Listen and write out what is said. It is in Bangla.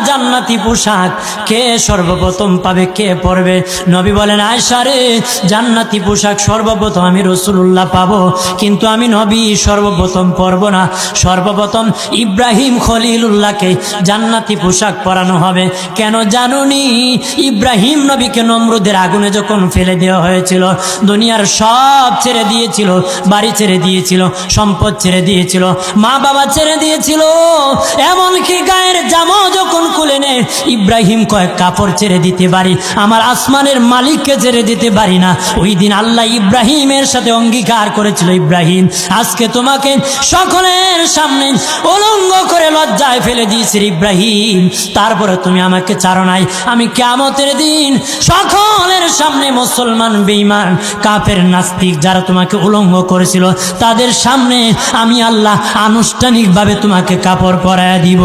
জান্নাতি পোশাক কে সর্বপ্রথম পাবে, কে পরবে? নবী বলেন, আয়েশা রে, জান্নাতি পোশাক সর্বপ্রথম আমি রাসূলুল্লাহ পাবো, কিন্তু আমি নবী সর্বপ্রথম পরব না। সর্বপ্রথম ইব্রাহিম খলিলুল্লাহকে জান্নাতি পোশাক পরানো হবে। কেন জানুনি? ইব্রাহিম নবীকে নমরুদের আগুনে যখন ফেলে দেওয়া হয়েছিল, দুনিয়ার সব ছেড়ে দিয়েছিল, বাড়ি ছেড়ে দিয়েছিল, সম্পদ ছেড়ে দিয়েছিল, মা বাবা ছেড়ে দিয়েছিল, এমনকি গায়ের জামা যখন খুলে নেয়, ইব্রাহিম কয়েক কাপড় ছেড়ে দিতে পারি, আমার আসমানের মালিককে ছেড়ে দিতে পারি না। ওই দিন আল্লাহ ইব্রাহিমের সাথে অঙ্গীকার করেছিল, ইব্রাহিম আজকে তোমাকে সকলের সামনে উলঙ্গ করে লজ্জায় ফেলে দিয়েছি ইব্রাহিম, তারপরে তুমি আমাকে ছাড়ো নাই। আমি কিয়ামতের দিন সকলের সামনে মুসলমান, বেঈমান, কাফের, নাস্তিক যারা তোমাকে উলঙ্গ করেছিল, তাদের সামনে আমি আল্লাহ আনুষ্ঠানিকভাবে তোমাকে কাপড় পরায়া দিব।